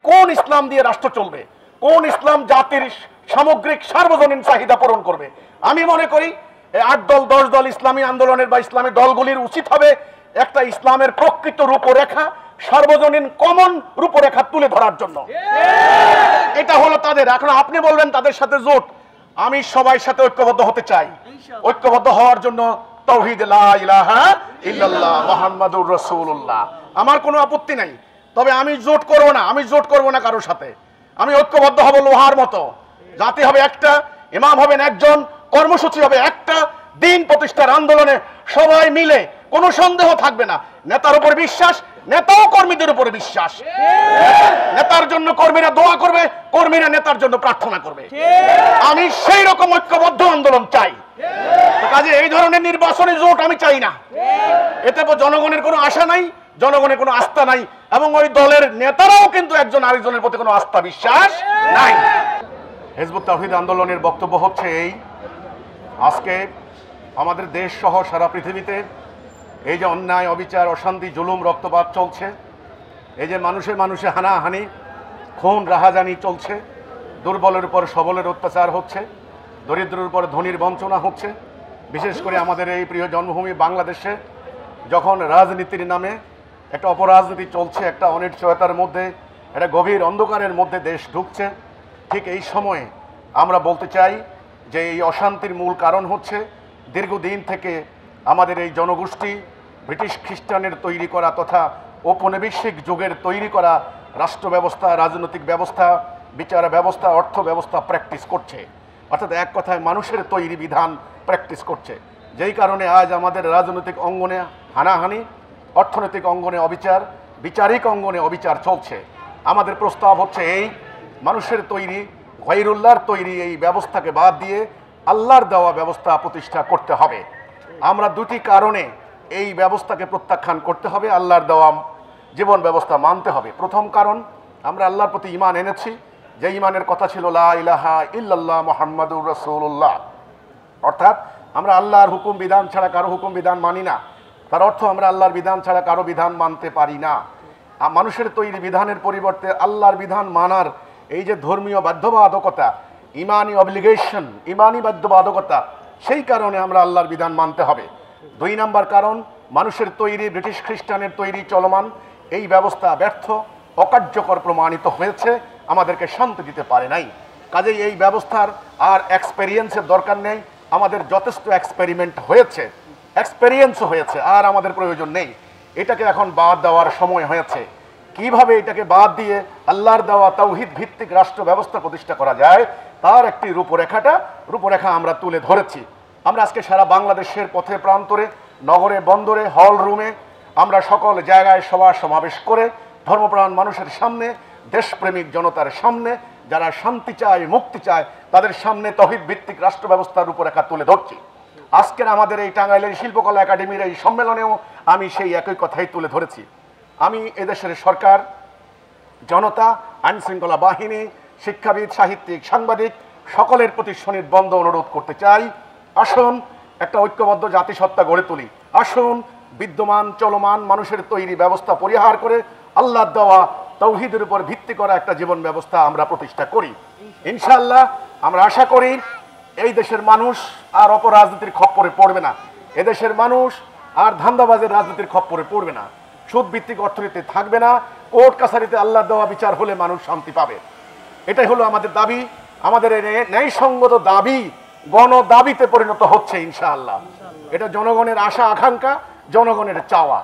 কোন ইসলাম দিয়ে রাষ্ট্র চলবে, কোন ইসলাম জাতির সামগ্রিক সার্বজনীন চাহিদা পূরণ করবে। আমি মনে করি 8 দল 10 দল ইসলামী আন্দোলনের বা ইসলামী দলগুলির উচিত হবে একটা ইসলামের প্রকৃত রূপরেখা, সার্বজনীন কমন রূপরেখা তুলে ধরার জন্য। এটা হলো তাদের। এখন আপনি বলবেন তাদের সাথে জোট, আমি সবার সাথে ঐক্যবদ্ধ হতে চাই। ঐক্যবদ্ধ হওয়ার জন্য তাওহীদ লা ইলাহা ইল্লাল্লাহ মুহাম্মাদুর রাসূলুল্লাহ আমার কোনো আপত্তি নাই। তবে আমি জোট করব না কারোর সাথে। আমি ঐক্যবদ্ধ হব লোহার মতো। জাতি হবে একটা, ইমাম হবেন একজন, কর্মসূচি হবে একটা, দিন প্রতিষ্ঠার আন্দোলনে সবাই মিলে, কোনো সন্দেহ থাকবে না। নেতার উপর বিশ্বাস, নেতাও কর্মীদের উপরে বিশ্বাস। নেতার জন্য কর্মীরা দোয়া করবে, কর্মীরা নেতার জন্য প্রার্থনা করবে। আমি সেই রকম ঐক্যবদ্ধ আন্দোলন চাই। কাজে এই ধরনের নির্বাচনী জোট আমি চাই না। এতে জনগণের কোনো আশা নাই, জনগণের কোনো আস্থা নাই, এবং ওই দলের নেতারাও কিন্তু একজন আরেকজনের প্রতি কোনো আস্থা বিশ্বাস নাই। হিজবুত তাওহীদ আন্দোলনের বক্তব্য হচ্ছে এই, আজকে আমাদের দেশ সহ সারা পৃথিবীতে এই যে অন্যায়, অবিচার, অশান্তি, জুলুম, রক্তপাত চলছে, এই যে মানুষে হানাহানি, খুন, রাহাজানি চলছে, দুর্বলের উপর সবলের অত্যাচার হচ্ছে, দরিদ্রের উপর ধনীর বঞ্চনা হচ্ছে, বিশেষ করে আমাদের এই প্রিয় জন্মভূমি বাংলাদেশে যখন রাজনীতির নামে একটা অপরাজনীতি চলছে, একটা অনিশ্চয়তার মধ্যে, একটা গভীর অন্ধকারের মধ্যে দেশ ঢুকছে, ঠিক এই সময়ে আমরা বলতে চাই যে এই অশান্তির মূল কারণ হচ্ছে দীর্ঘদিন থেকে আমাদের এই জনগোষ্ঠী ব্রিটিশ খ্রিস্টানের তৈরি করা তথা ঔপনিবেশিক যুগের তৈরি করা রাষ্ট্র ব্যবস্থা, রাজনৈতিক ব্যবস্থা, বিচার ব্যবস্থা, অর্থ ব্যবস্থা প্র্যাকটিস করছে। অর্থাৎ এক কথায় মানুষের তৈরি বিধান প্র্যাকটিস করছে, যেই কারণে আজ আমাদের রাজনৈতিক অঙ্গনে হানাহানি, অর্থনৈতিক অঙ্গনে অবিচার, বিচারিক অঙ্গনে অবিচার চলছে। আমাদের প্রস্তাব হচ্ছে এই মানুষের তৈরি, গায়রুল্লাহর তৈরি এই ব্যবস্থাকে বাদ দিয়ে আল্লাহর দেওয়া ব্যবস্থা প্রতিষ্ঠা করতে হবে। আমরা দুটি কারণে এই ব্যবস্থাকে প্রত্যাখ্যান করতে হবে, আল্লাহর দেওয়া জীবন ব্যবস্থা মানতে হবে। প্রথম কারণ, আমরা আল্লাহর প্রতি ঈমান এনেছি, যে ঈমানের কথা ছিল লা ইলাহা ইল্লাল্লাহ মুহাম্মাদুর রাসূলুল্লাহ, অর্থাৎ আমরা আল্লাহর হুকুম বিধান ছাড়া কারো হুকুম বিধান মানি না। তার অর্থ আমরা আল্লাহর বিধান ছাড়া কারো বিধান মানতে পারি না। মানুষের তৈরি বিধানের পরিবর্তে আল্লাহর বিধান মানার এই যে ধর্মীয় বাধ্যবাধকতা, ইমানি অবলিগেশন, ইমানি বাধ্যবাধকতা, সেই কারণে আমরা আল্লাহর বিধান মানতে হবে। 2 নম্বর কারণ, মানুষের তৈরি ব্রিটিশ খ্রিস্টানের তৈরি চলমান এই ব্যবস্থা ব্যর্থ, অকার্যকর প্রমাণিত হয়েছে, আমাদেরকে শান্তি দিতে পারে নাই। কাজেই এই ব্যবস্থার আর এক্সপেরিয়েন্সের দরকার নেই। আমাদের যথেষ্ট এক্সপেরিয়েন্স হয়েছে, আর আমাদের প্রয়োজন নেই। এটাকে এখন বাদ দেওয়ার সময় হয়েছে। কিভাবে এটাকে বাদ দিয়ে আল্লাহর দেওয়া তাওহীদ ভিত্তিক রাষ্ট্র ব্যবস্থা প্রতিষ্ঠা করা যায়, তার একটি রূপরেখা আমরা তুলে ধরেছি। আমরা আজকে সারা বাংলাদেশের পথে প্রান্তরে, নগরে, বন্দরে, হল রুমে, আমরা সকল জায়গায় সভা সমাবেশ করে ধর্মপ্রাণ মানুষের সামনে, দেশপ্রেমিক জনতার সামনে, যারা শান্তি চায়, মুক্তি চায়, তাদের সামনে তাওহীদ ভিত্তিক রাষ্ট্র ব্যবস্থার রূপরেখা তুলে ধরছি। আজকের আমাদের এই টাঙ্গাইলের শিল্পকলা একাডেমির এই সম্মেলনেও আমি সেই একই কথাই তুলে ধরেছি। আমি এদেশের সরকার, জনতা, আইনশৃঙ্খলা বাহিনী, শিক্ষাবিদ, সাহিত্যিক, সাংবাদিক সকলের প্রতি সুনির্বন্ধ অনুরোধ করতে চাই, আসুন একটা ঐক্যবদ্ধ জাতিসত্তা গড়ে তুলি। আসুন বিদ্যমান চলমান মানুষের তৈরি ব্যবস্থা পরিহার করে আল্লাহর দেওয়া তাওহীদের উপর ভিত্তি করা একটা জীবন ব্যবস্থা আমরা প্রতিষ্ঠা করি। ইনশাআল্লাহ আমরা আশা করি এই দেশের মানুষ আর অপরাজনীতির খপ্পরে পড়বে না, এদেশের মানুষ আর ধান্দাবাজের রাজনীতির খপ্পরে পড়বে না, সুদ ভিত্তিক অর্থনীতি থাকবে না, কোর্ট কাছারিতে আল্লাহর দেওয়া বিচার হলে মানুষ শান্তি পাবে। এটাই হলো আমাদের দাবি। আমাদের এই ন্যায়সঙ্গত দাবি গণ দাবিতে পরিণত হচ্ছে ইনশাআল্লাহ। এটা জনগণের আশা আকাঙ্ক্ষা, জনগণের চাওয়া।